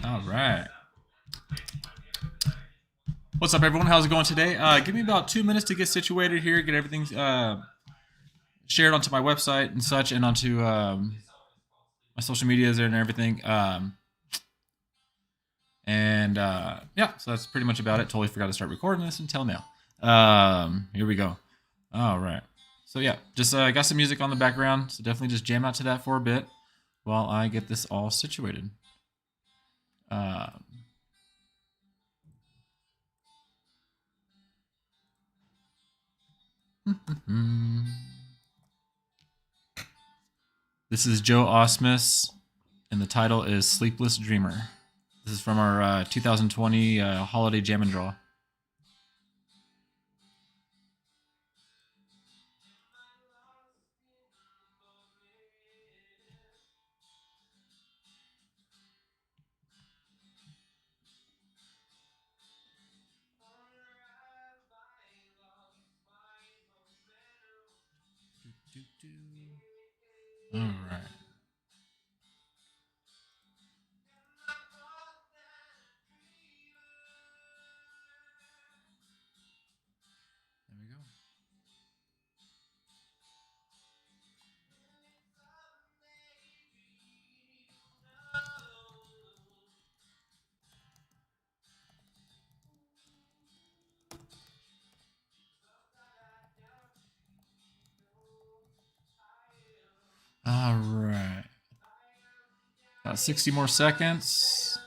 All right. What's up, everyone? How's it going today? Give me about 2 minutes to get situated here, get everything shared onto my website and such, and onto my social medias and everything. Yeah, so that's pretty much about it. Totally forgot to start recording this until now. Here we go. All right. So yeah, just got some music on the background, so definitely just jam out to that for a bit while I get this all situated. Um, This is Joe Osmus, and the title is Sleepless Dreamer. This is from our 2020 Holiday Jam and Draw. All right. There we go. All right. About 60 more seconds.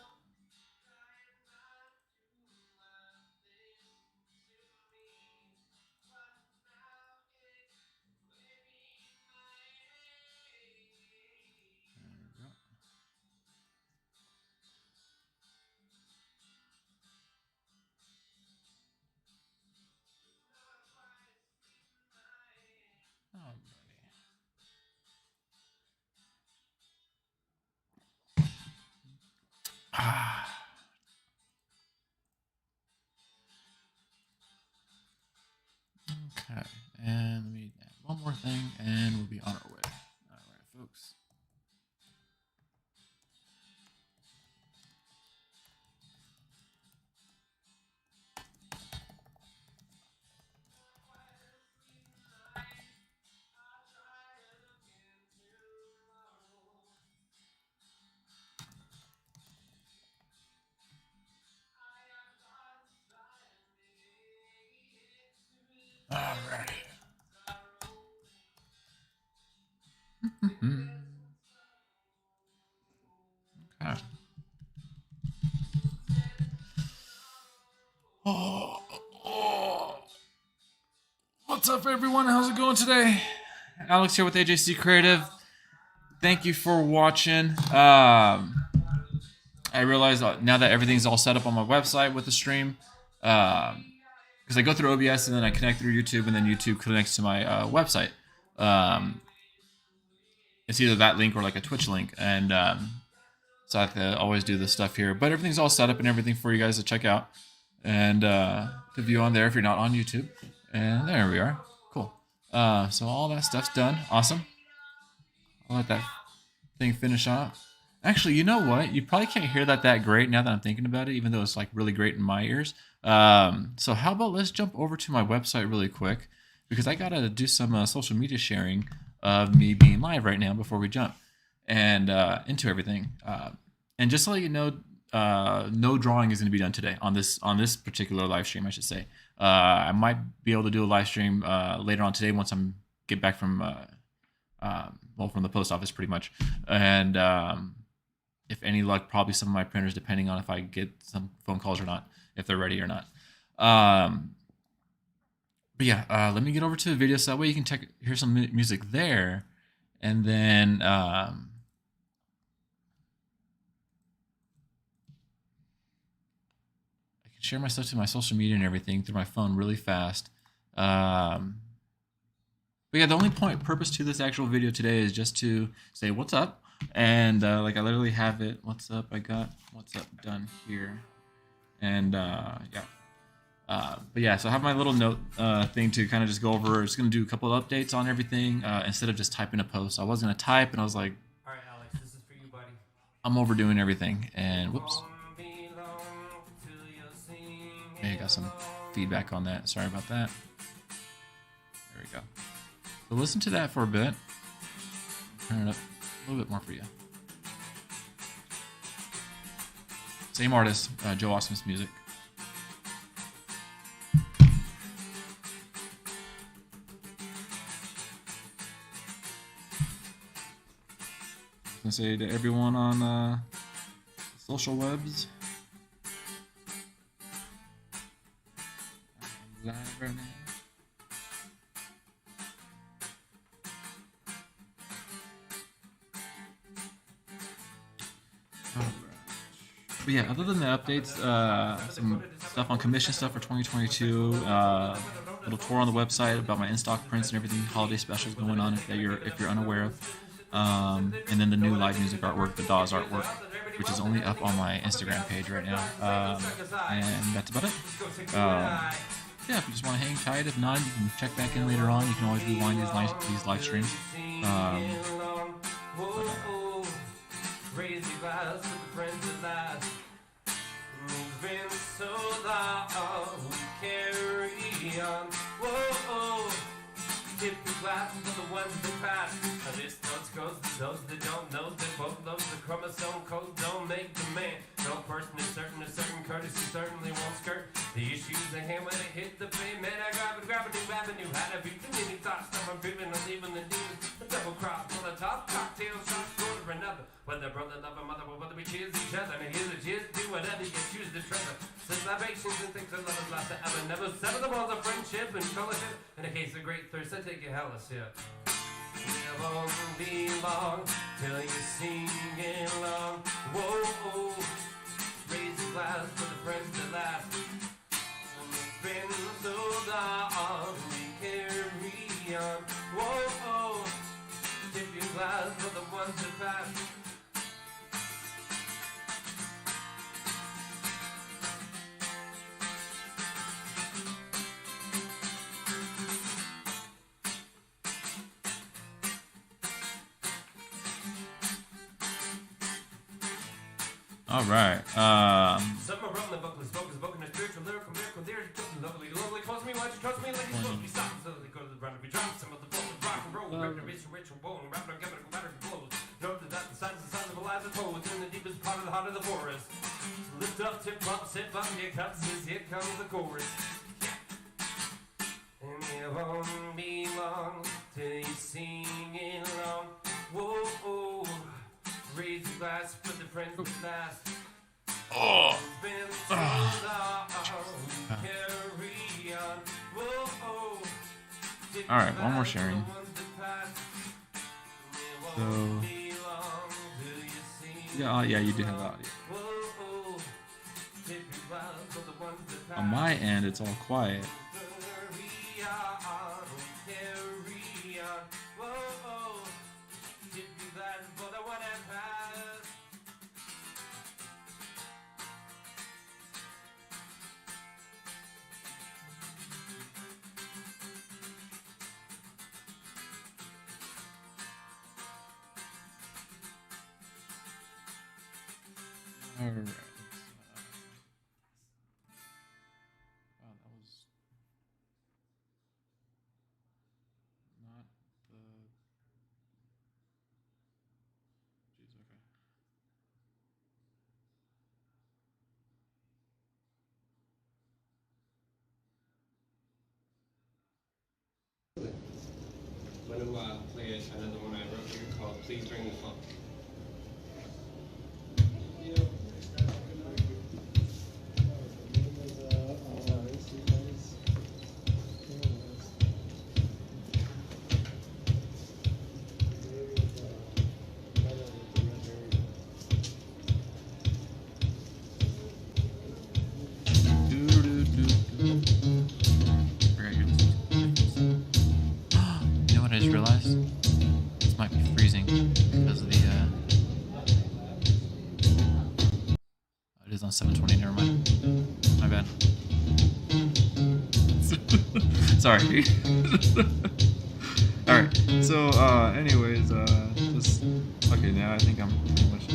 Okay, and let me add one more thing, and we'll be on our way. All right, folks. All right. Okay. What's up, everyone? How's it going today? Alex here with AJC Creative. Thank you for watching. I realized now that everything's all set up on my website with the stream, because I go through OBS and then I connect through YouTube, and then YouTube connects to my website. It's either that link or like a Twitch link, and so I have to always do this stuff here. But everything's all set up and everything for you guys to check out and to view on there if you're not on YouTube. And there we are. Cool. So all that stuff's done. Awesome. I'll let that thing finish off. Actually, you know what? You probably can't hear that great now that I'm thinking about it, even though it's like really great in my ears. So how about let's jump over to my website really quick, because I gotta do some social media sharing of me being live right now before we jump and into everything. And just to let you know, no drawing is going to be done today on this particular live stream, I should say. I might be able to do a live stream later on today once I'm get back from from the post office, pretty much. And if any luck, probably some of my printers, depending on if I get some phone calls or not, if they're ready or not. But yeah, let me get over to the video so that way you can hear some music there, and then I can share my stuff to my social media and everything through my phone really fast. But yeah, the only purpose to this actual video today is just to say what's up, and like I literally have it. What's up? I got what's up done here, and yeah. But yeah, so I have my little note thing to kind of just go over. Just going to do a couple of updates on everything instead of just typing a post. I was going to type, and I was like, all right, Alex, this is for you, buddy. I'm overdoing everything, and Whoops. Okay, I got some feedback on that. Sorry about that. There we go. So listen to that for a bit. Turn it up a little bit more for you. Same artist, Joe Osmond's music. I was gonna say to everyone on social webs. I'm live right now. But yeah, other than the updates, some stuff on commission stuff for 2022, little tour on the website about my in-stock prints and everything, holiday specials going on if you're unaware of, and then the new live music artwork, the Dawes artwork, which is only up on my Instagram page right now, and that's about it. Yeah, if you just want to hang tight, if not, you can check back in later on. You can always rewind these live streams. Raise your glass to the friends at last. Moving so loud, carry on. Whoa, tip your glass to the ones that pass. This note goes to those that don't know that both loves the chromosome code don't make the man. No person is certain, a certain courtesy certainly won't skirt the issues at hand when they hit the pavement. I grab a new avenue, had a beat too many thoughts. I'm driven, I'm leaving the demons. The double cross on the top, cocktail shots, go to another. Whether brother, lover, mother, or whether we cheers each other. And here's a cheers, do whatever you choose to treasure. Since libations and things are lovers last forever. Never sever the bonds of friendship and fellowship. In a case of great thirst, I take a hellish sip. It won't be long till you're singing along. Whoa, raise a glass for the friends that last. It's been so long, we carry on. Whoa, tip your glass for the ones that pass. All right. Summer from the book was spoken a spiritual, lyrical, lyric, lovely, close me, watch, trust me, like it's supposed to be stopped. So they go to the ground, we drop some of the book, rock and roll, ritual, bone, wrapped on chemical matter blows. Know that the signs of alive and told in the deepest part of the heart of the forest. Lift up, tip up, sip up, your cups, as here comes the chorus. And it won't be long till you're singing along. Whoa. Raise your glass for the friends that last. Oh. All right, one more sharing. So, yeah, you do have audio. On my end, it's all quiet. All right. Wow, that was not the. Jeez, okay. I'm going to play another one I wrote here called Please Bring the Funk. On 720, never mind. My bad. Sorry. Alright, so anyways, just okay, now I think I'm pretty much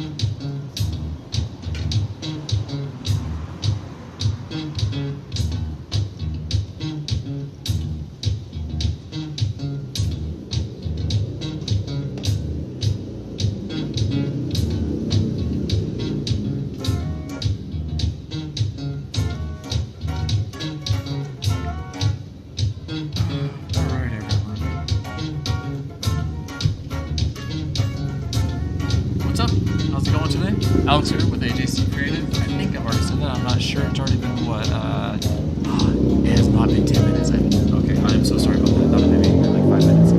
Alex here with AJC Creative. I think I've already said that. I'm not sure. It's already been what? It has not been 10 minutes. Okay, I am so sorry about that. That maybe like 5 minutes.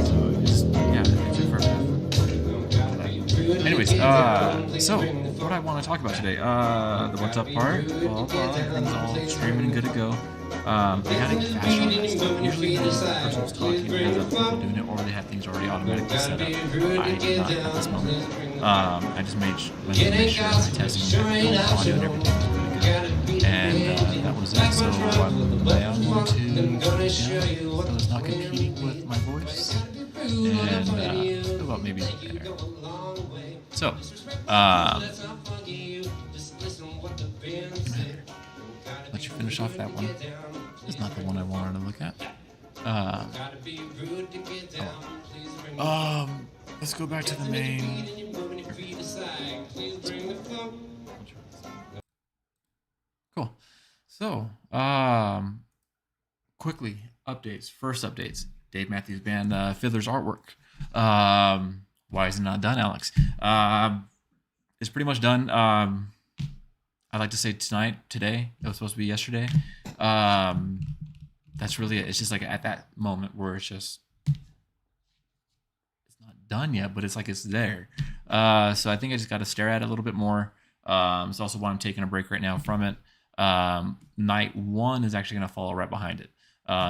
So just yeah, it's for anyways, so what I want to talk about today, the what's up part, blah blah, everything's all streaming and good to go. They had to get faster on that stuff. Usually when the person's talking, it ends up people doing it, or they have things already automatically set up. I did not at this moment. I just made sure my testing and audio and everything was really good. And that was it. So I'm going to, so it's not competing with my voice. And about maybe there. So, let you finish off that one. It's not the one I wanted to look at. Let's go back to the main. Cool. So, quickly updates. First updates. Dave Matthews Band Fiddler's artwork. Why is it not done, Alex? It's pretty much done. I'd like to say today. It was supposed to be yesterday. That's really it. It's just like at that moment where it's not done yet, but it's like it's there. So I think I just got to stare at it a little bit more. It's also why I'm taking a break right now from it. Night 1 is actually going to follow right behind it.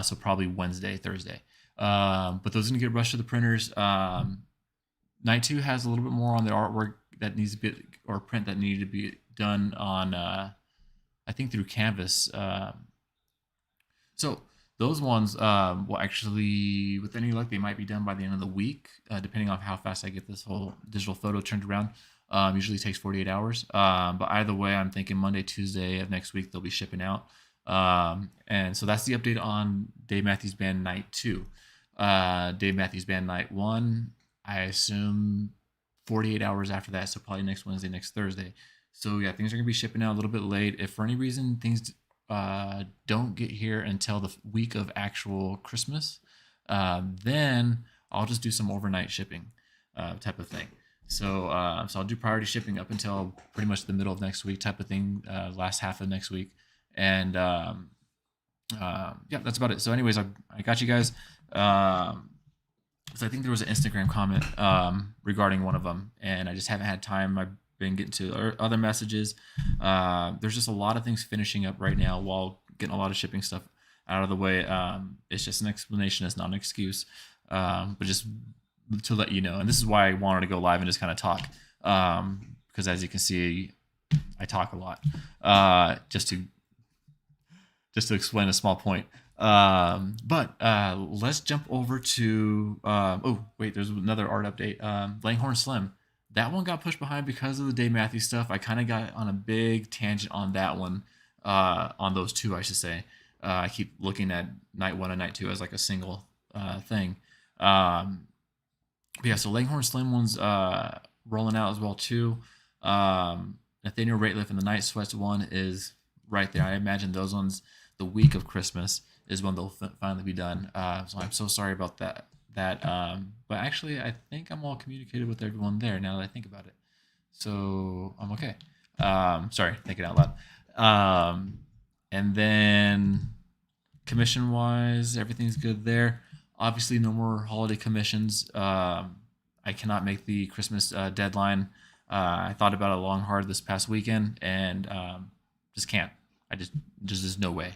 So probably Wednesday, Thursday. But those are going to get rushed to the printers. Night 2 has a little bit more on the artwork that needs to be, or print that needed to be done on, I think through Canvas. So those ones will actually, with any luck, they might be done by the end of the week, depending on how fast I get this whole digital photo turned around. Usually takes 48 hours. But either way, I'm thinking Monday, Tuesday of next week, they'll be shipping out. And so that's the update on Dave Matthews Band Night 2. Dave Matthews Band Night 1, I assume 48 hours after that, so probably next Wednesday, next Thursday. So yeah, things are going to be shipping out a little bit late. If for any reason things don't get here until the week of actual Christmas, then I'll just do some overnight shipping type of thing. So I'll do priority shipping up until pretty much the middle of next week type of thing, last half of next week. And yeah, that's about it. So anyways, I got you guys. So I think there was an Instagram comment regarding one of them, and I just haven't had time. I've been getting to other messages. There's just a lot of things finishing up right now while getting a lot of shipping stuff out of the way. It's just an explanation. It's not an excuse, but just to let you know. And this is why I wanted to go live and just kind of talk, because as you can see, I talk a lot, just to explain a small point. But let's jump over to oh wait, there's another art update. Langhorne Slim, that one got pushed behind because of the Dave Matthews stuff. I kind of got on a big tangent on that one, on those two, I should say. I keep looking at Night 1 and Night 2 as like a single thing. But yeah, so Langhorne Slim one's rolling out as well too. Nathaniel Rateliff and the Night Sweats one is right there. I imagine those ones the week of Christmas is when they'll finally be done. So I'm so sorry about that. But actually, I think I'm all communicated with everyone there now that I think about it. So I'm okay. Sorry, thinking out loud. And then commission-wise, everything's good there. Obviously, no more holiday commissions. I cannot make the Christmas deadline. I thought about it long, hard this past weekend, and just can't. There's no way.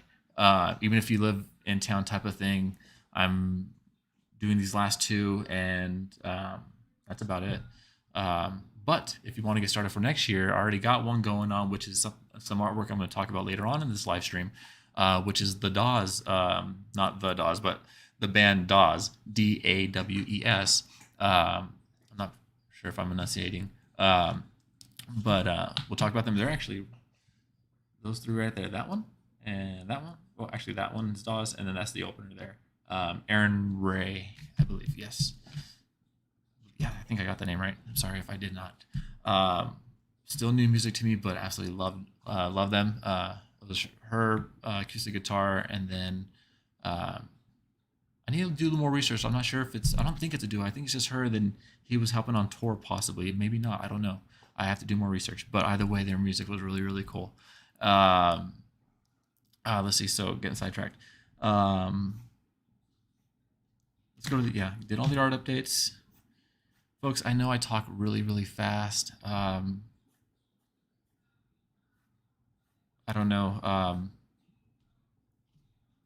Even if you live in town type of thing, I'm doing these last two, and that's about it. But if you want to get started for next year, I already got one going on, which is some artwork I'm going to talk about later on in this live stream, which is the Dawes, not the Dawes, but the band Dawes, Dawes. I'm not sure if I'm enunciating, but we'll talk about them. They're actually those three right there, that one and that one. Well, actually, that one's Dawes, and then that's the opener there. Aaron Ray, I believe. Yes. Yeah, I think I got the name right. I'm sorry if I did not. Still new music to me, but absolutely love them. It was her acoustic guitar, and then I need to do a little more research. I'm not sure if it's. I don't think it's a duo. I think it's just her. Then he was helping on tour, possibly. Maybe not. I don't know. I have to do more research. But either way, their music was really, really cool. Um, let's see. So getting sidetracked. Um, let's go to the did all the art updates, folks. I know I talk really, really fast. I don't know.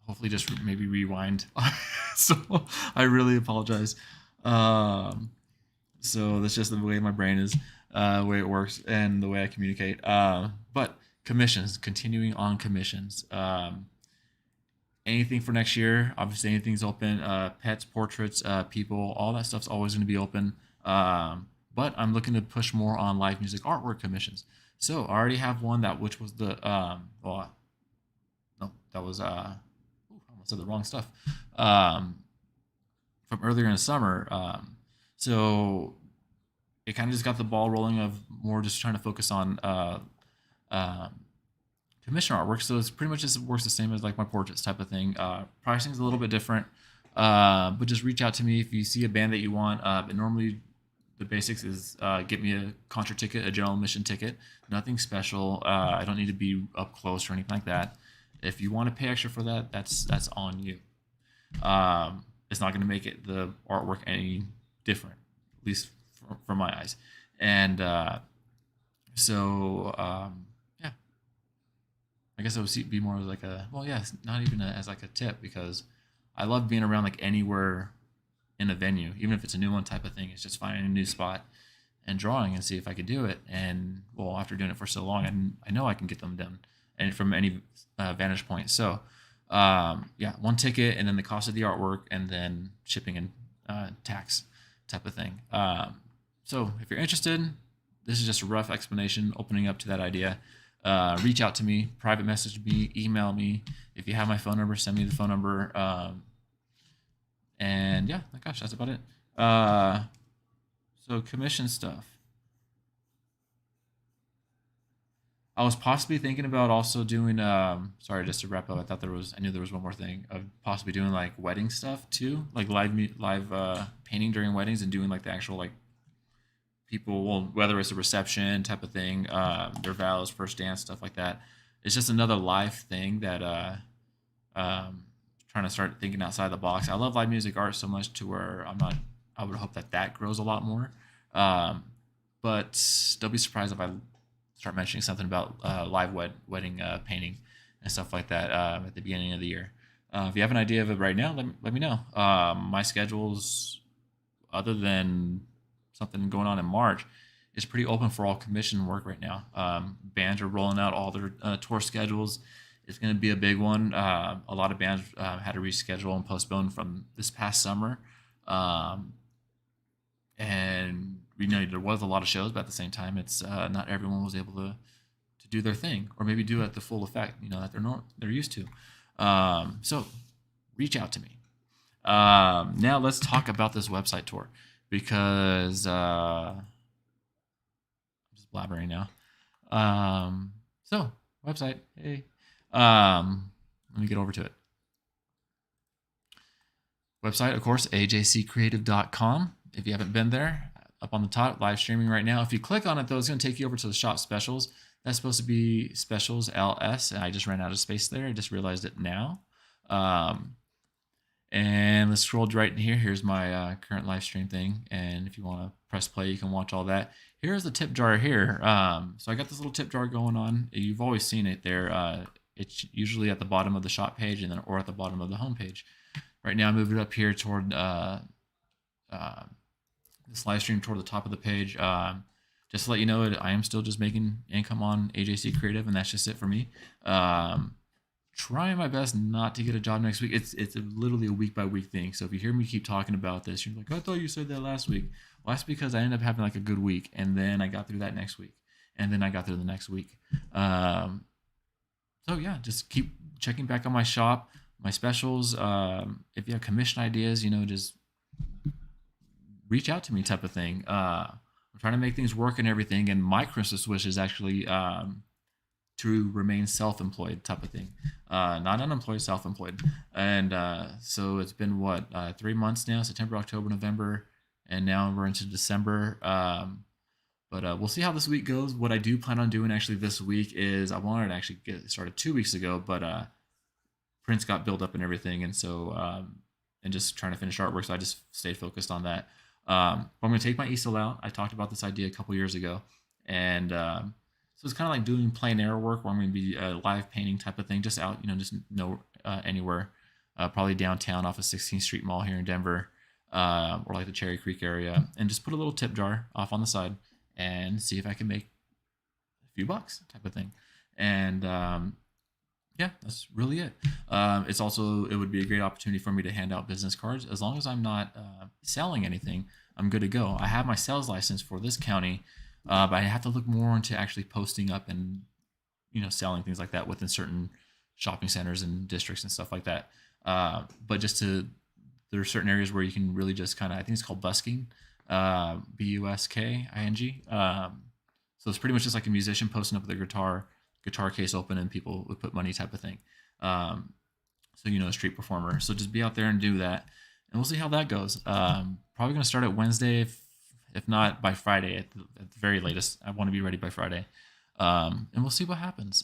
Hopefully, just maybe rewind. So I really apologize. So that's just the way my brain is, the way it works, and the way I communicate. But commissions, continuing on commissions. Anything for next year, obviously anything's open. Pets, portraits, people, all that stuff's always going to be open. But I'm looking to push more on live music artwork commissions. So I already have one which was the no, that was I almost said the wrong stuff. From earlier in the summer. So it kind of just got the ball rolling of more just trying to focus on commission artwork. So it's pretty much just works the same as like my portraits type of thing. Pricing is a little bit different, but just reach out to me if you see a band that you want. But normally the basics is get me a concert ticket, a general admission ticket, nothing special. I don't need to be up close or anything like that. If you want to pay extra for that, that's on you. It's not going to make the artwork any different, at least from my eyes. And yeah, I guess it would be more like not even as like a tip, because I love being around like anywhere in a venue, even if it's a new one type of thing. It's just finding a new spot and drawing and see if I could do it. And well, after doing it for so long, I know I can get them done, and from any vantage point. So one ticket, and then the cost of the artwork, and then shipping and tax type of thing. So if you're interested, this is just a rough explanation opening up to that idea. Reach out to me, private message me, email me. If you have my phone number, send me the phone number. And yeah, gosh, that's about it. So commission stuff. I was possibly thinking about also doing. Sorry, just to wrap up. I knew there was one more thing of possibly doing like wedding stuff too, like live painting during weddings, and doing like the actual like people. Well, whether it's a reception type of thing, their vows, first dance, stuff like that. It's just another live thing that trying to start thinking outside the box. I love live music art so much to where I would hope that grows a lot more. But don't be surprised if I start mentioning something about live wedding painting and stuff like that at the beginning of the year. If you have an idea of it right now, let me know. My schedule's, other than something going on in March, is pretty open for all commission work right now. Bands are rolling out all their tour schedules. It's going to be a big one. A lot of bands had to reschedule and postpone from this past summer. And we know there was a lot of shows, but at the same time, it's not everyone was able to do their thing, or maybe do it at the full effect, that they're used to. So reach out to me. Now let's talk about this website tour, because I'm just blabbering now. So website, hey. Let me get over to it. Website, of course, ajccreative.com. If you haven't been there, up on the top, live streaming right now. If you click on it, though, it's going to take you over to the shop specials. That's supposed to be specials LS, and I just ran out of space there. I just realized it now. And let's scroll right in here. Here's my current live stream thing. And if you want to press play, you can watch all that. Here's the tip jar here. So I got this little tip jar going on. You've always seen it there. It's usually at the bottom of the shop page, or at the bottom of the home page. Right now I moved it up here toward this live stream toward the top of the page. Just to let you know, I am still just making income on AJC Creative, and that's just it for me. Trying my best not to get a job next week. It's literally a week by week thing. So if you hear me keep talking about this, you're like, I thought you said that last week. Well, that's because I ended up having like a good week, and then I got through that next week, and then I got through the next week. So yeah, just keep checking back on my shop, my specials. If you have commission ideas, just reach out to me, type of thing. I'm trying to make things work and everything. And my Christmas wish is actually to remain self-employed type of thing, not unemployed, self-employed. And so it's been what 3 months now: September, October, November, and now we're into December. But we'll see how this week goes. What I do plan on doing actually this week is I wanted to actually get started 2 weeks ago, but prints got built up and everything, and so and just trying to finish artwork, so I just stayed focused on that. I'm going to take my easel out. I talked about this idea a couple years ago, and so it's kind of like doing plein air work, where I'm going to be live painting type of thing, just out, just no anywhere, probably downtown off of 16th Street Mall here in Denver, or like the Cherry Creek area, and just put a little tip jar off on the side and see if I can make a few bucks type of thing. And yeah, that's really it. It would be a great opportunity for me to hand out business cards. As long as I'm not selling anything, I'm good to go. I have my sales license for this county, but I have to look more into actually posting up and selling things like that within certain shopping centers and districts and stuff like that. But there are certain areas where you can really just kind of, I think it's called busking, busking. So it's pretty much just like a musician posting up with a guitar case open, and people would put money type of thing. So a street performer. So just be out there and do that, and we'll see how that goes. Probably going to start at Wednesday, if not by Friday at the very latest. I want to be ready by Friday, and we'll see what happens.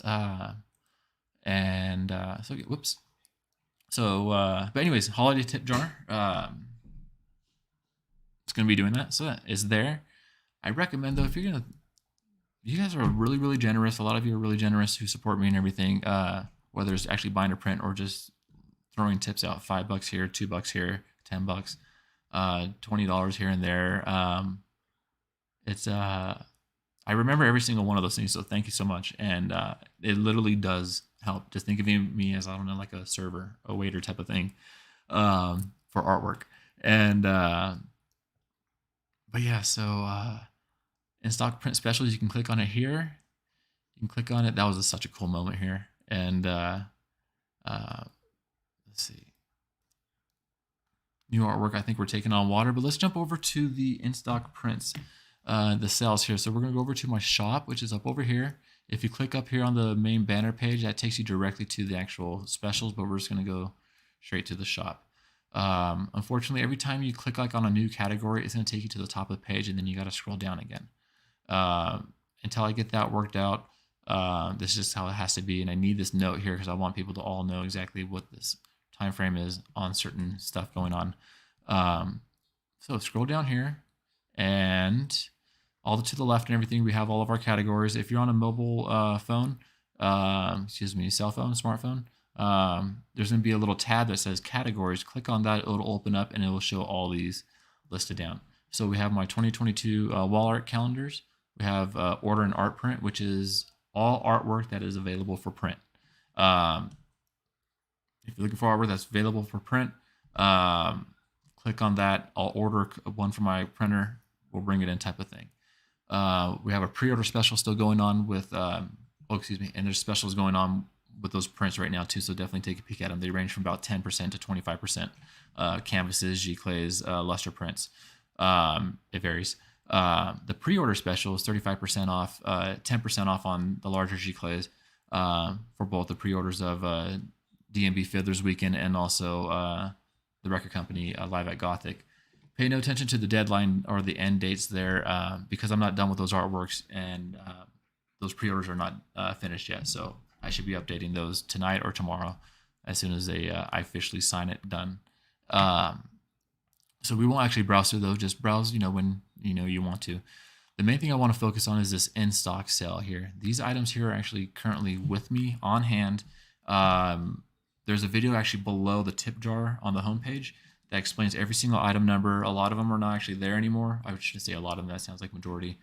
Whoops. So, but anyways, holiday tip jar. It's going to be doing that. So that is there. I recommend, though, if you're going to, you guys are really, really generous. A lot of you are really generous who support me and everything, whether it's actually buying a print or just throwing tips out, $5 here, $2 here, $10, $20 here and there. I remember every single one of those things. So thank you so much. And it literally does help. Just think of me as, I don't know, like a server, a waiter type of thing, for artwork. And, but yeah, so, in stock print specials, you can click on it here. You can click on it. That was such a cool moment here. And let's see. New artwork. I think we're taking on water, but let's jump over to the in stock prints, the sales here. So we're going to go over to my shop, which is up over here. If you click up here on the main banner page, that takes you directly to the actual specials, but we're just going to go straight to the shop. Unfortunately, every time you click like on a new category, it's going to take you to the top of the page, and then you got to scroll down again. Until I get that worked out, this is just how it has to be. And I need this note here because I want people to all know exactly what this time frame is on certain stuff going on. So scroll down here, and all to the left and everything, we have all of our categories. If you're on a mobile phone, cell phone, smartphone, there's going to be a little tab that says categories. Click on that, it'll open up, and it will show all these listed down. So we have my 2022 wall art calendars. We have order and art print, which is all artwork that is available for print. If you're looking for artwork that's available for print, click on that. I'll order one from my printer. We'll bring it in, type of thing. We have a pre-order special still going on with, and there's specials going on with those prints right now too. So definitely take a peek at them. They range from about 10% to 25%. Canvases, G-clays, luster prints. It varies. The pre-order special is 35% off, 10% off on the larger G-clays, for both the pre-orders of DMB Fiddlers Weekend and also the record company Live at Gothic. Pay no attention to the deadline or the end dates there, because I'm not done with those artworks, and those pre-orders are not finished yet. So I should be updating those tonight or tomorrow as soon as I officially sign it done. So we won't actually browse through those, just browse, when you want to. The main thing I want to focus on is this in-stock sale here. These items here are actually currently with me on hand. There's a video actually below the tip jar on the homepage that explains every single item number. A lot of them are not actually there anymore. I shouldn't say a lot of them, that sounds like majority.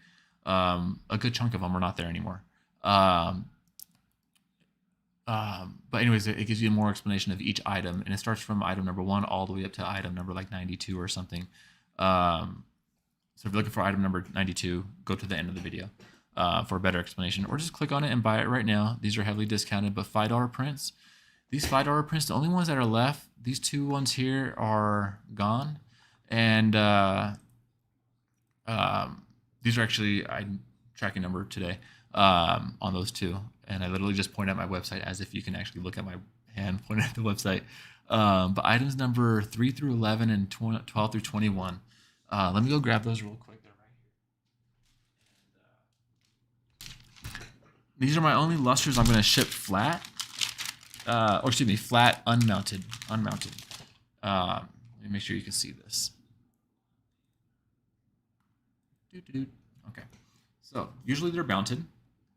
A good chunk of them are not there anymore. But anyways, it gives you more explanation of each item, and it starts from item number 1 all the way up to item number like 92 or something. So if you're looking for item number 92, go to the end of the video for a better explanation, or just click on it and buy it right now. These are heavily discounted, but $5 prints. These $5 prints, the only ones that are left, these 2 ones here are gone, and these are actually, I'm tracking number today. on those two. And I literally just point at my website as if you can actually look at my hand pointing at the website. But items number 3 through 11 and 12 through 21. Let me go grab those real quick. They're right here. These are my only lusters I'm going to ship flat. Or excuse me, flat, unmounted. Let me make sure you can see this. Okay. So usually they're mounted.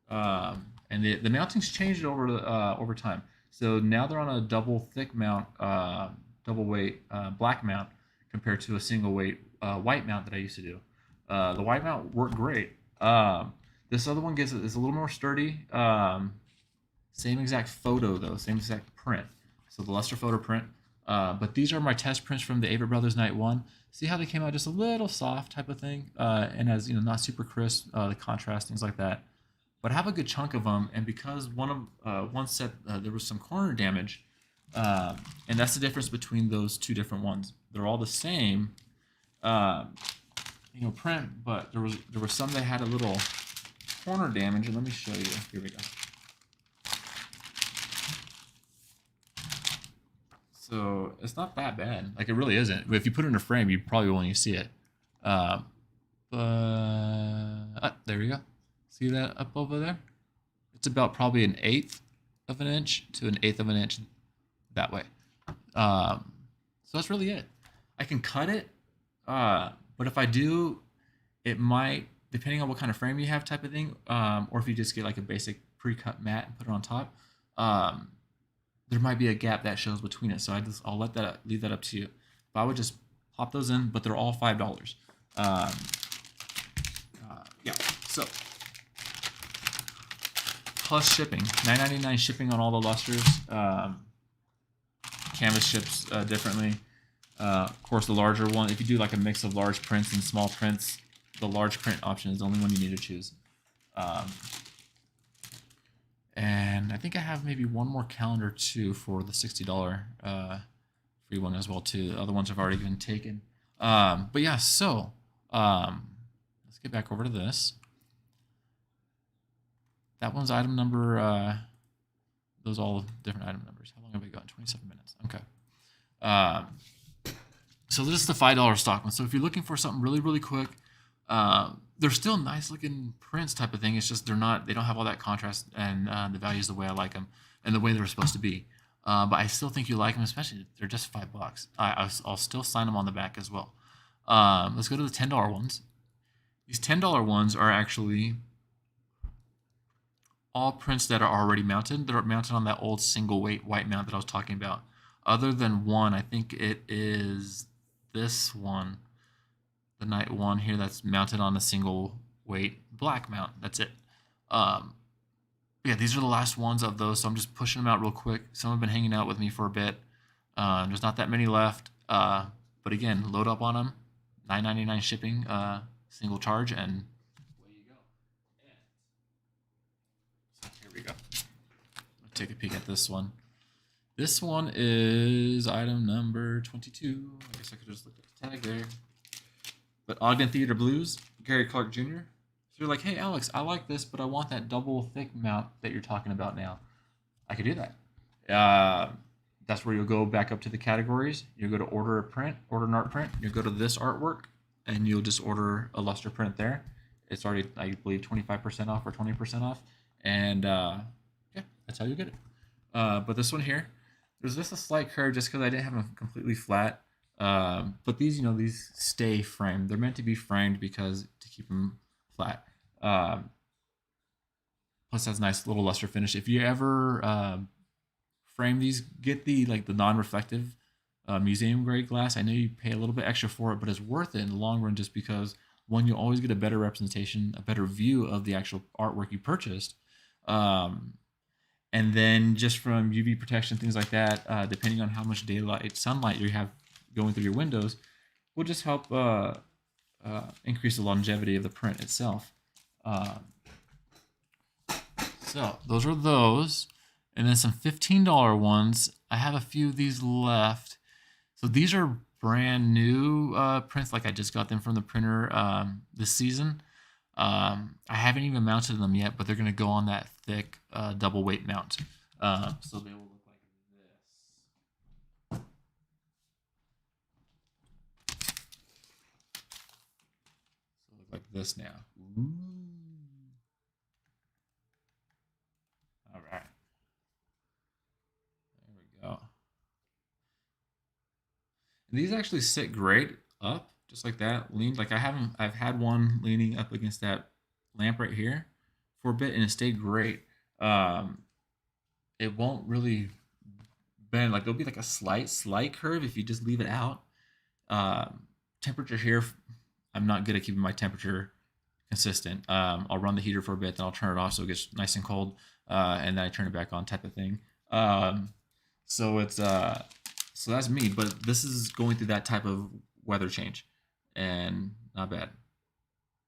And the mounting's changed over time. So now they're on a double thick mount, double weight black mount compared to a single weight white mount that I used to do. The white mount worked great. This other one is a little more sturdy. Same exact photo though, same exact print. So the luster photo print. But these are my test prints from the Avett Brothers Night 1. See how they came out just a little soft type of thing, and as not super crisp, the contrast, things like that. But I have a good chunk of them, and because one set there was some corner damage, and that's the difference between those two different ones. They're all the same, print, but there was some that had a little corner damage, and let me show you. Here we go. So it's not that bad. Like, it really isn't. If you put it in a frame, you probably won't even see it. But there we go. See that up over there? It's about probably 1/8 of an inch to 1/8 of an inch that way. So that's really it. I can cut it, but if I do, it might, depending on what kind of frame you have type of thing, or if you just get like a basic pre-cut mat and put it on top, there might be a gap that shows between it. So I'll leave that up to you. But I would just pop those in, but they're all $5. Yeah, so plus shipping, $9.99 shipping on all the lusters. Canvas ships differently. Of course, the larger one, if you do like a mix of large prints and small prints, the large print option is the only one you need to choose. And I think I have maybe one more calendar too for the $60 free one as well too. The other ones have already been taken. But yeah, so let's get back over to this. That one's item number. Those all different item numbers. How long have we got? 27 minutes. Okay. So this is the $5 stock one. So if you're looking for something really, really quick, they're still nice looking prints type of thing. It's just they don't have all that contrast and the values the way I like them and the way they're supposed to be. But I still think you like them, especially if they're just $5. I'll still sign them on the back as well. Let's go to the $10 ones. These $10 ones are actually all prints that are already mounted. They're mounted on that old single weight white mount that I was talking about. Other than one, I think it is this one, the Night 1 here, that's mounted on a single weight black mount. That's it. Yeah, these are the last ones of those, so I'm just pushing them out real quick. Some have been hanging out with me for a bit. There's not that many left, but again, load up on them. $9.99 shipping, single charge, and away you go. So here we go. Let's take a peek at this one. This one is item number 22. I guess I could just look at the tag there. But Ogden Theater Blues, Gary Clark Jr. So you're like, hey, Alex, I like this, but I want that double thick mount that you're talking about now. I could do that. That's where you'll go back up to the categories. You'll go to order a print, order an art print. You'll go to this artwork, and you'll just order a luster print there. It's already, I believe, 25% off or 20% off. And yeah, that's how you get it. But this one here, there's just a slight curve just because I didn't have them completely flat. But these, these stay framed. They're meant to be framed because to keep them flat. Plus, that's a nice little luster finish. If you ever frame these, get the non-reflective museum grade glass. I know you pay a little bit extra for it, but it's worth it in the long run just because, one, you'll always get a better representation, a better view of the actual artwork you purchased. And then just from UV protection, things like that, depending on how much sunlight you have going through your windows, will just help increase the longevity of the print itself. So those are those. And then some $15 ones. I have a few of these left. So these are brand new prints, like I just got them from the printer this season. I haven't even mounted them yet, but they're going to go on that thick double weight mount. So they will look like this. So look like this now. Ooh. All right. There we go. And these actually sit great up, just like that. Leaned like I've had one leaning up against that lamp right here for a bit, and it stayed great. Um, it won't really bend. Like there'll be like a slight curve if you just leave it out. Temperature here, I'm not good at keeping my temperature consistent. I'll run the heater for a bit, then I'll turn it off so it gets nice and cold, and then I turn it back on, type of thing. So it's so that's me, but this is going through that type of weather change, and not bad.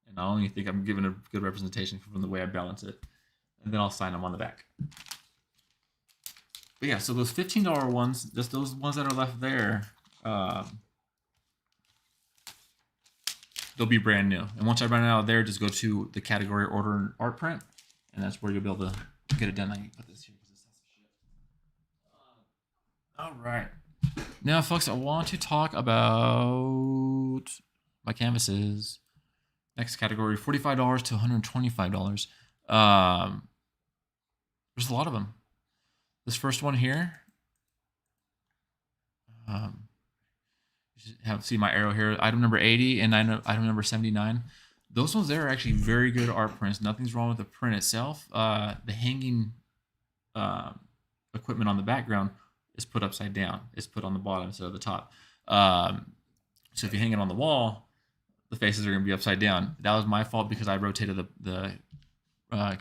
And I only think I'm giving a good representation from the way I balance it, and then I'll sign them on the back. But yeah, so those $15 ones, just those ones that are left there, they'll be brand new. And once I run out of there, just go to the category order art print, and that's where you'll be able to get it done. I can put this here because this has some shit. All right. Now, folks, I want to talk about my canvases. Next category, $45 to $125. There's a lot of them. This first one here, see my arrow here, item number 80 and item number 79. Those ones there are actually very good art prints. Nothing's wrong with the print itself. The hanging equipment on the background is put upside down. It's put on the bottom instead of the top. So if you hang it on the wall, the faces are going to be upside down. That was my fault because I rotated the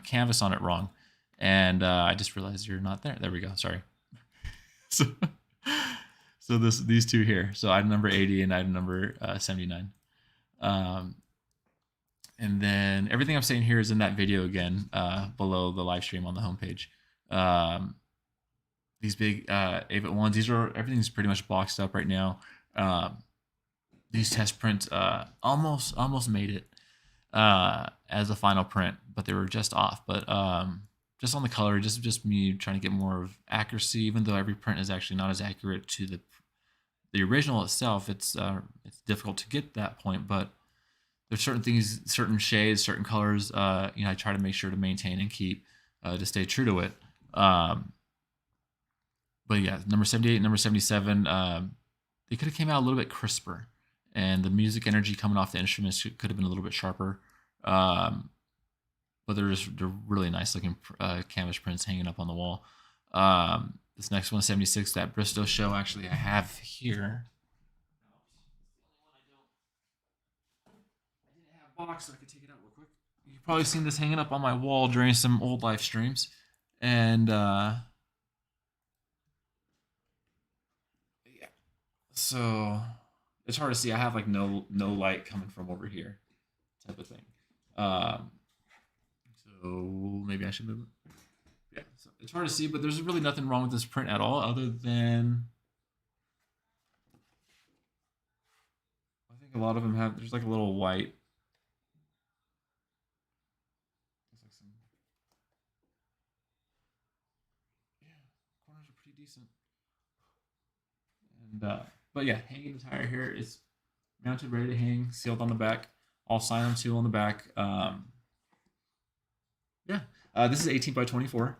canvas on it wrong. And I just realized you're not there. There we go. Sorry. So these two here. So item number 80 and item number 79. And then everything I'm saying here is in that video again, below the live stream on the homepage. These big Avit ones, everything's pretty much boxed up right now. These test prints almost made it as a final print, but they were just off. But just on the color, just me trying to get more of accuracy, even though every print is actually not as accurate to the original itself. It's difficult to get that point, but there's certain things, certain shades, certain colors, I try to make sure to maintain and keep to stay true to it. But yeah, number 78, number 77, they could have came out a little bit crisper, and the music energy coming off the instruments could have been a little bit sharper. But they're really nice looking canvas prints hanging up on the wall. This next one, 76, that Bristow show, actually I have here. I didn't have a box, so I could take it out real quick. You've probably seen this hanging up on my wall during some old live streams. And yeah. So it's hard to see. I have like no light coming from over here, type of thing. So maybe I should move it. Yeah, so it's hard to see, but there's really nothing wrong with this print at all, other than I think a lot of them have. There's like a little white. Like some, yeah, corners are pretty decent. And but yeah, hanging the tire here is mounted, ready to hang, sealed on the back. I'll sign them too on the back. Yeah, this is 18 by 24,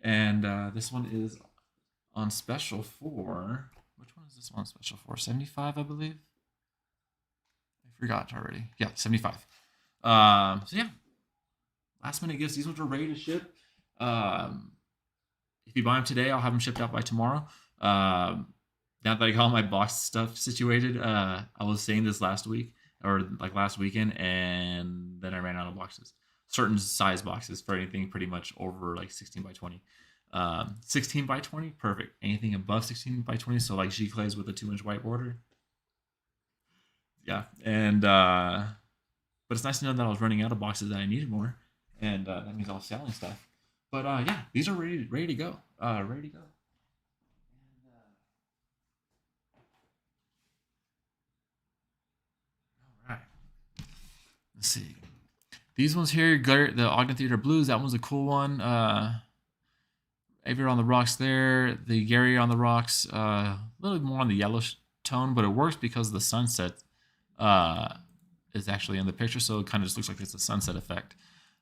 and this one is on special for, which one is this one on special for? 75, I believe. I forgot already. Yeah, 75. So yeah, last minute gifts. These ones are ready to ship. If you buy them today, I'll have them shipped out by tomorrow. Now that I got all my box stuff situated, I was saying this last week or like last weekend, and then I ran out of boxes. Certain size boxes for anything pretty much over like 16 by 20. 16 by 20, perfect. Anything above 16 by 20, so like G-Clays with a 2-inch white border. Yeah, and but it's nice to know that I was running out of boxes that I needed more, and that means I was selling stuff. But yeah, these are ready to go. Ready to go. All right. Let's see. These ones here, the Ogden Theater Blues, that one's a cool one. Aviator on the Rocks there. The Gary on the Rocks, a little more on the yellowish tone, but it works because the sunset is actually in the picture, so it kind of just looks like it's a sunset effect.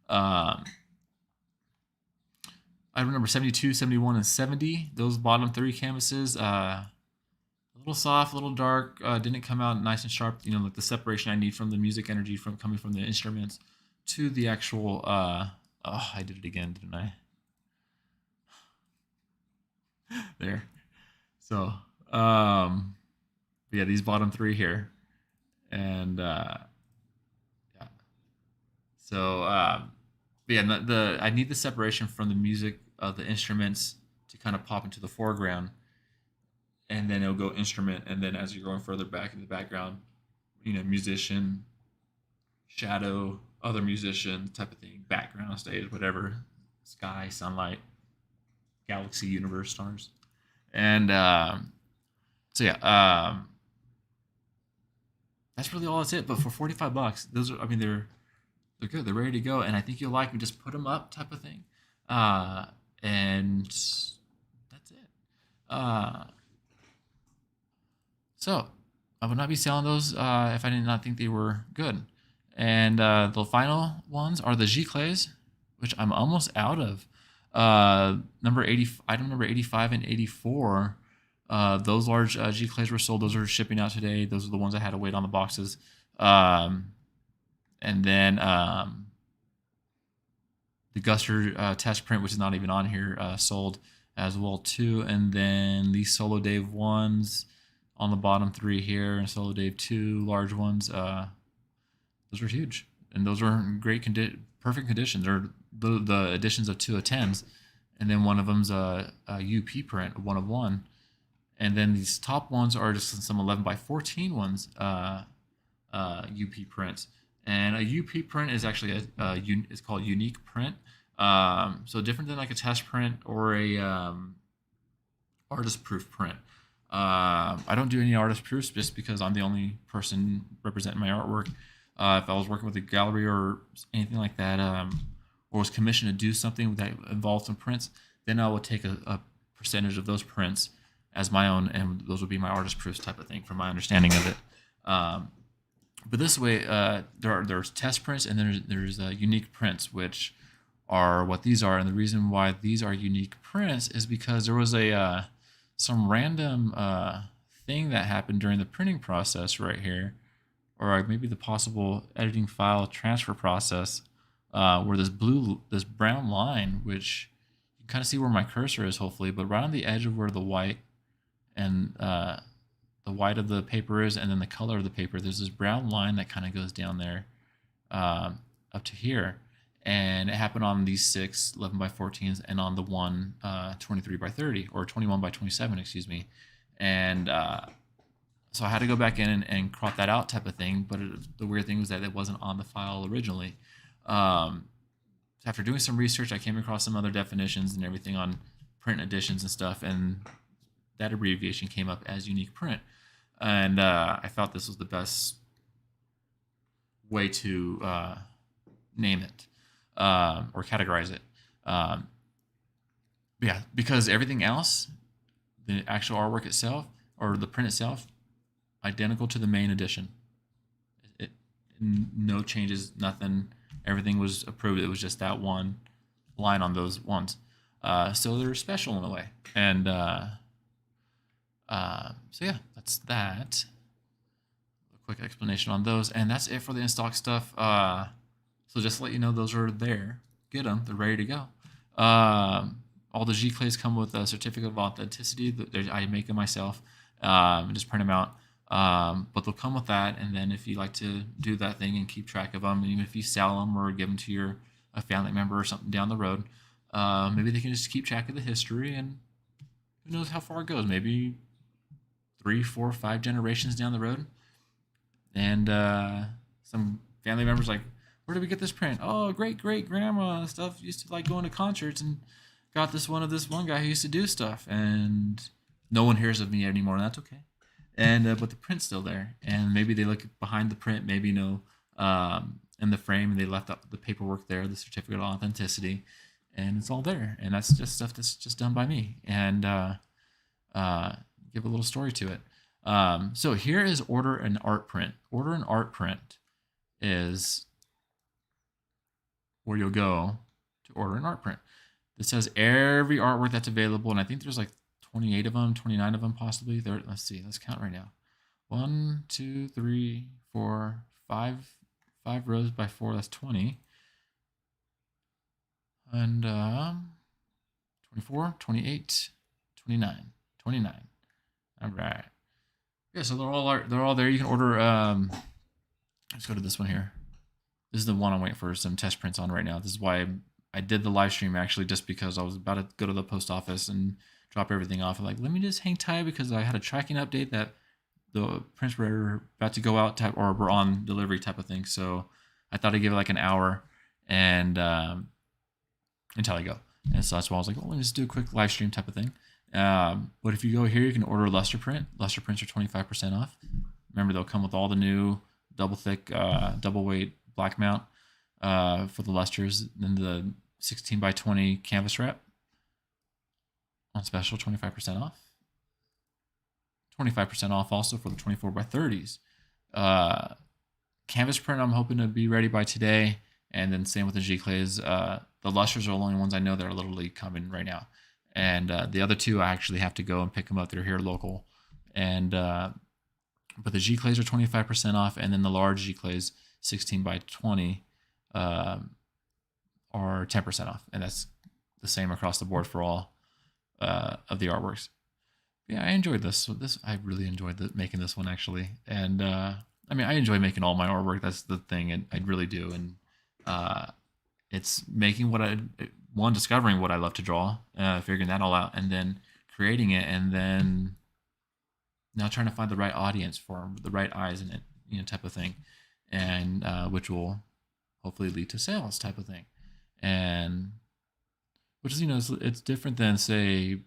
I remember 72, 71, and 70. Those bottom 3 canvases, a little soft, a little dark. Didn't come out nice and sharp. Like the separation I need from the music energy from coming from the instruments to the actual. I did it again, didn't I? There. So, yeah, these bottom 3 here, and yeah. So, yeah, I need the separation from the music of the instruments to kind of pop into the foreground, and then it'll go instrument, and then as you're going further back in the background, musician, shadow, other musician type of thing, background, stage, whatever, sky, sunlight, galaxy, universe, stars, and so yeah, that's really all. That's it. But for $45, those are, they're good. They're ready to go, and I think you'll like them. Just put them up, type of thing, and that's it. So I would not be selling those if I did not think they were good. And the final ones are the Giclées, which I'm almost out of. Item number 85 and 84. Those large Giclées were sold. Those are shipping out today. Those are the ones I had to wait on the boxes. And then the Guster test print, which is not even on here, sold as well too. And then the Solo Dave ones on the bottom 3 here, and Solo Dave 2 large ones. Those are huge, and those are in perfect condition. They're the editions of 2 of 10s, and then one of them's a UP print, 1 of 1. And then these top ones are just some 11 by 14 ones, UP prints. And a UP print is actually it's called unique print. So different than like a test print or a artist proof print. I don't do any artist proofs just because I'm the only person representing my artwork. If I was working with a gallery or anything like that, or was commissioned to do something that involved some prints, then I would take a percentage of those prints as my own, and those would be my artist proofs type of thing, from my understanding of it. But this way, there's test prints, and then there's unique prints, which are what these are. And the reason why these are unique prints is because there was some random thing that happened during the printing process right here, or maybe the possible editing file transfer process, where this brown line, which you can kind of see where my cursor is, hopefully, but right on the edge of where the white and the white of the paper is, and then the color of the paper, there's this brown line that kind of goes down there up to here. And it happened on these 6 11 by 14s and on the one 23 by 30, or 21 by 27, excuse me. And so I had to go back in and crop that out, type of thing. But the weird thing was that it wasn't on the file originally. After doing some research, I came across some other definitions and everything on print editions and stuff, and that abbreviation came up as unique print. And I felt this was the best way to name it or categorize it. Yeah, because everything else, the actual artwork itself or the print itself, identical to the main edition. No changes, nothing. Everything was approved. It was just that one line on those ones. So they're special in a way. And so yeah, that's that. A quick explanation on those, and that's it for the in stock stuff. So just to let you know, those are there. Get them; they're ready to go. All the Giclées come with a certificate of authenticity. I make them myself, and just print them out. But they'll come with that, and then if you like to do that thing and keep track of them, even if you sell them or give them to a family member or something down the road, maybe they can just keep track of the history, and who knows how far it goes. Maybe 3, 4, 5 generations down the road, and some family members like, where did we get this print? Oh, great grandma and stuff used to like going to concerts and got this one of this one guy who used to do stuff, and no one hears of me anymore, and that's okay. And but the print's still there, and maybe they look behind the print, maybe in the frame, and they left up the paperwork there, the certificate of authenticity, and it's all there. And that's just stuff that's just done by me, and give a little story to it. So here is order an art print. Order an art print is where you'll go to order an art print. This has every artwork that's available, and I think there's like 28 of them, 29 of them possibly. There, let's see, let's count right now. 1, 2, 3, 4, 5 rows by 4, that's 20. And 24, 28, 29. All right. Yeah, so they're all there. You can order. Let's go to this one here. This is the one I'm waiting for some test prints on right now. This is why I did the live stream actually, just because I was about to go to the post office and drop everything off. I'm like, let me just hang tight because I had a tracking update that the prints were about to go out or were on delivery type of thing. So I thought I'd give it like an hour and until I go. And so that's why I was like, well, let's do a quick live stream type of thing. But if you go here, you can order a luster print. Luster prints are 25% off. Remember, they'll come with all the new double thick, double weight black mount for the lusters, then the 16 by 20 canvas wrap on special, 25% off. 25% off also for the 24 by 30s. Canvas print, I'm hoping to be ready by today. And then same with the G-Clays. The lusters are the only ones I know that are literally coming right now. And the other two, I actually have to go and pick them up. They're here local. And but the G-Clays are 25% off. And then the large G-Clays, 16 by 20, are 10% off. And that's the same across the board for all of the artworks. Yeah, I enjoyed this. I really enjoyed making this one actually, and I mean, I enjoy making all my artwork. That's the thing, and I really do. And it's making discovering what I love to draw, figuring that all out, and then creating it, and then now trying to find the right audience for the right eyes in it, type of thing, and which will hopefully lead to sales type of thing, and which is it's different than say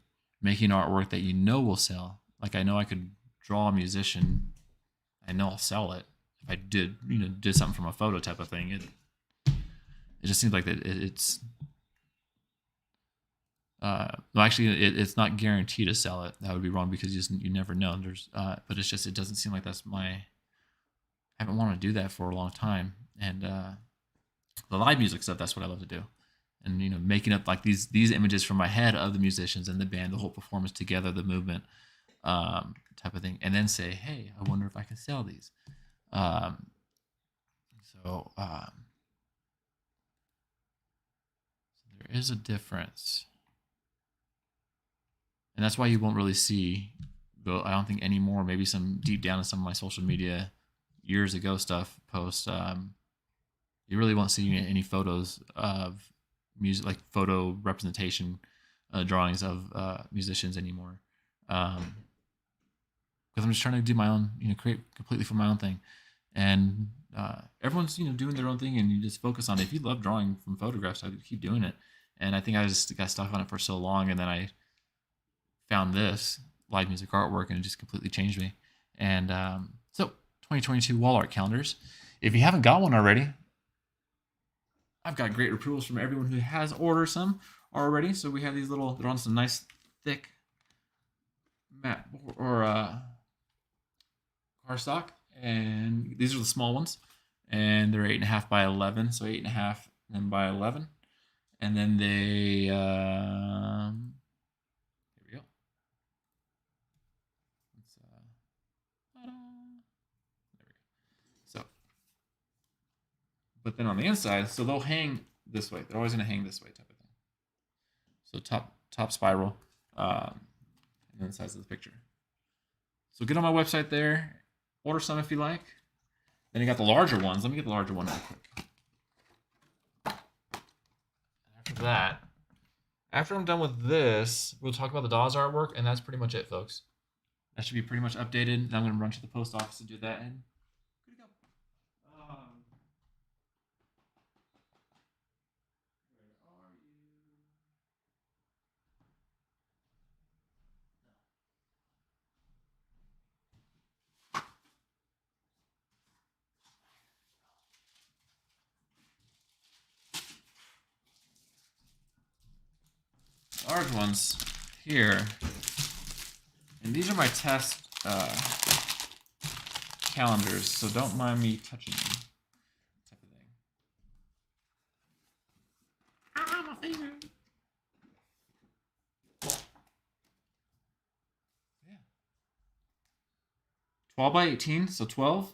making artwork that will sell. Like I know I could draw a musician, I know I'll sell it. If I did something from a photo type of thing, it just seems like it's it's not guaranteed to sell it. That would be wrong because you never know. But it's just it doesn't seem like that's I haven't wanted to do that for a long time. And the live music stuff, that's what I love to do. And making up like these images from my head of the musicians and the band, the whole performance together, the movement, type of thing, and then say, hey, I wonder if I can sell these. So there is a difference, and that's why you won't really see, I don't think anymore. Maybe some deep down in some of my social media years ago stuff posts. You really won't see any photos of music, like photo representation drawings of musicians anymore, because I'm just trying to do my own, create completely for my own thing, and everyone's doing their own thing, and you just focus on it. If you love drawing from photographs, I would keep doing it. And I think I just got stuck on it for so long, and then I found this live music artwork, and it just completely changed me. And so 2022 wall art calendars. If you haven't got one already, I've got great approvals from everyone who has ordered some already. So we have these they're on some nice thick mat or cardstock, and these are the small ones, and they're 8.5 by 11, so 8.5 and by 11, and then they here we go. There we go. So, but then on the inside, so they'll hang this way. They're always going to hang this way, type of thing. So top spiral, and then the size of the picture. So get on my website there, order some if you like. Then you got the larger ones. Let me get the larger one real quick. After that, after I'm done with this, we'll talk about the Dawes artwork, and that's pretty much it, folks. That should be pretty much updated. Then I'm going to run to the post office to do that, and good to go. Where are you? large ones here. And these are my test calendars, so don't mind me touching them. Type of thing. Ah, my finger. Yeah. 12 by 18, so 12,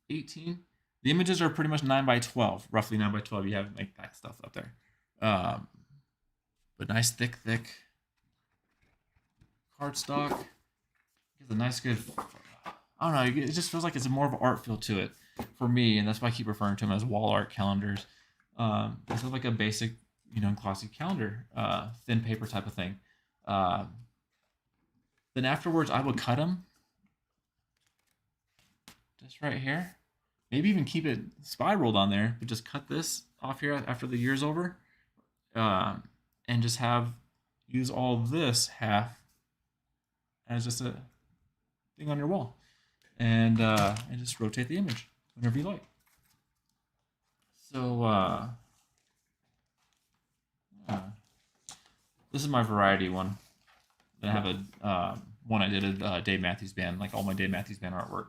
18. The images are pretty much 9 by 12, roughly 9 by 12. You have like that stuff up there. But nice thick cardstock. Gives a nice good, I don't know, it just feels like it's more of an art feel to it for me, and that's why I keep referring to them as wall art calendars. This is like a basic, classic calendar, thin paper type of thing. Then afterwards, I would cut them just right here. Maybe even keep it spiraled on there, but just cut this off here after the year's over, and just use all this half as just a thing on your wall, and just rotate the image whenever you like. So this is my variety one. I have a one I did a Dave Matthews Band, like all my Dave Matthews Band artwork.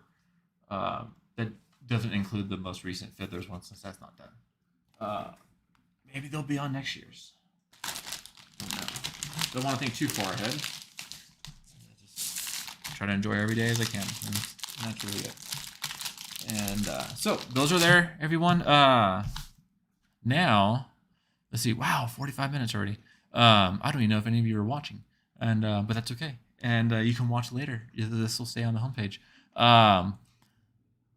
That doesn't include the most recent Fiddlers one since that's not done. Maybe they'll be on next year's. Don't want to think too far ahead. Just try to enjoy every day as I can. And that's really it. And so those are there, everyone. Now, let's see. Wow, 45 minutes already. I don't even know if any of you are watching, and but that's okay. And you can watch later. This will stay on the homepage.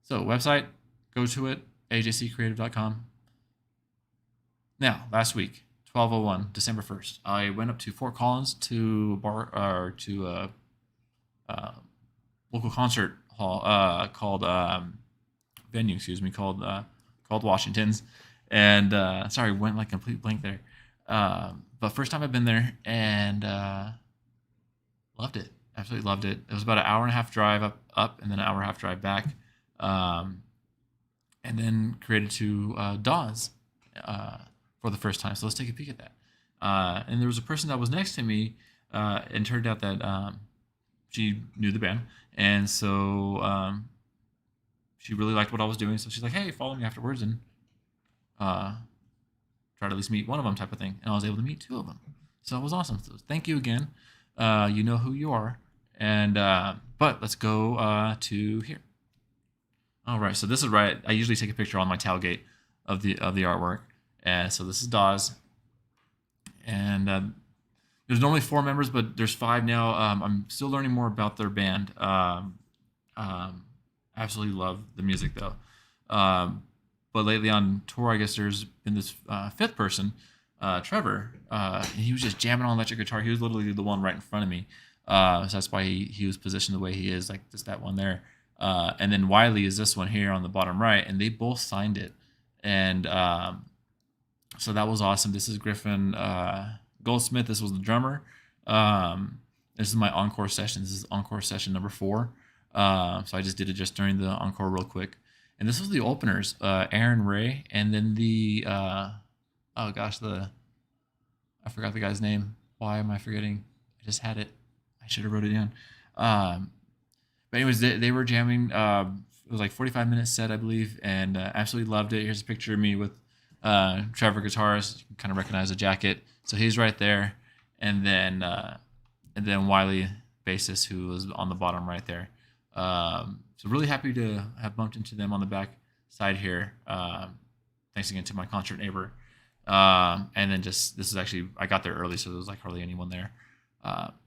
So website, go to it, ajccreative.com. Now, last week, 12/01, December 1st, I went up to Fort Collins to local concert hall called venue, called Washington's, and sorry, went like complete blank there. But first time I've been there, and loved it. Absolutely loved it. It was about an hour and a half drive up, and then an hour and a half drive back. And then created to Dawes for the first time. So let's take a peek at that. And there was a person that was next to me, and turned out that she knew the band, and so she really liked what I was doing. So she's like, "Hey, follow me afterwards and try to at least meet one of them," type of thing. And I was able to meet two of them. So it was awesome. So thank you again. You know who you are. And but let's go to here. All right, so this is right. I usually take a picture on my tailgate of the artwork, and so this is Dawes. And there's normally 4 members, but there's 5 now. I'm still learning more about their band. Absolutely love the music though. But lately on tour, I guess there's been this 5th person, Trevor. And he was just jamming on electric guitar. He was literally the one right in front of me. So that's why he was positioned the way he is, like just that one there. And then Wiley is this one here on the bottom right, and they both signed it. And so that was awesome. This is Griffin Goldsmith. This was the drummer. This is my Encore Session. This is Encore Session number 4. So I just did it just during the encore real quick. And this was the openers, Aaron Ray, and then the I forgot the guy's name. Why am I forgetting? I just had it. I should have wrote it down. But anyways, they were jamming. It was like 45-minute set, I believe, and absolutely loved it. Here's a picture of me with Trevor, guitarist. You can kind of recognize the jacket. So he's right there, and then Wiley, bassist, who was on the bottom right there. So really happy to have bumped into them on the back side here. Thanks again to my concert neighbor. And then this is actually, I got there early, so there was like hardly anyone there.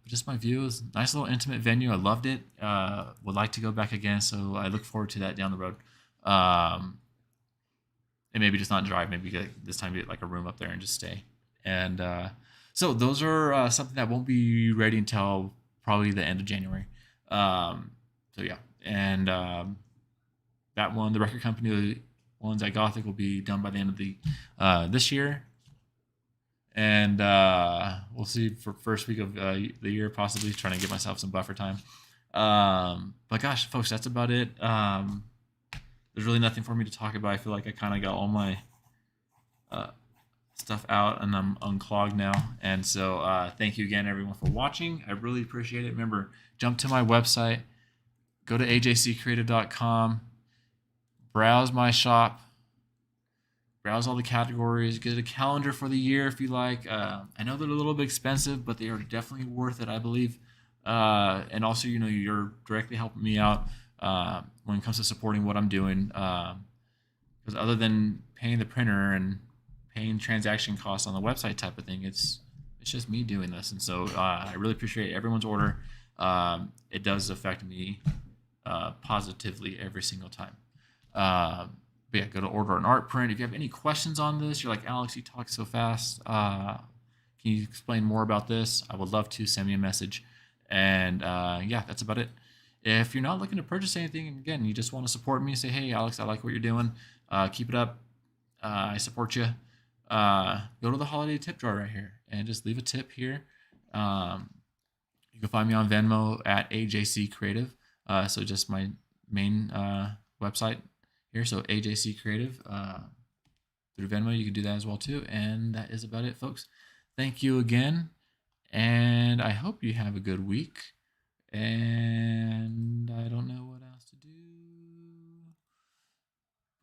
Just my view is nice little intimate venue. I loved it. Would like to go back again, so I look forward to that down the road. And maybe just not drive. Maybe this time get like a room up there and just stay. And so those are something that won't be ready until probably the end of January. So yeah, and that one, the record company, the ones at Gothic, will be done by the end of the this year. And we'll see for first week of the year, possibly trying to give myself some buffer time. But gosh, folks, that's about it. There's really nothing for me to talk about. I feel like I kind of got all my stuff out and I'm unclogged now. And so thank you again, everyone, for watching. I really appreciate it. Remember, jump to my website, go to ajccreative.com, browse my shop, browse all the categories, get a calendar for the year if you like. I know they're a little bit expensive, but they are definitely worth it, I believe. And also, you're directly helping me out when it comes to supporting what I'm doing. Because other than paying the printer and paying transaction costs on the website type of thing, it's just me doing this. And so I really appreciate everyone's order. It does affect me positively every single time. But yeah, go to order an art print. If you have any questions on this, you're like, Alex, you talk so fast. Can you explain more about this? I would love to. Send me a message. And yeah, that's about it. If you're not looking to purchase anything, again, you just want to support me, say, hey, Alex, I like what you're doing. Keep it up. I support you. Go to the holiday tip jar right here and just leave a tip here. You can find me on Venmo at AJC Creative. So just my main website here. So AJC Creative through Venmo. You can do that as well too. And that is about it, folks. Thank you again. And I hope you have a good week. And I don't know what else to do.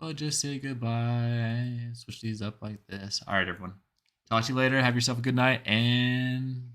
But just say goodbye. Switch these up like this. All right, everyone. Talk to you later. Have yourself a good night and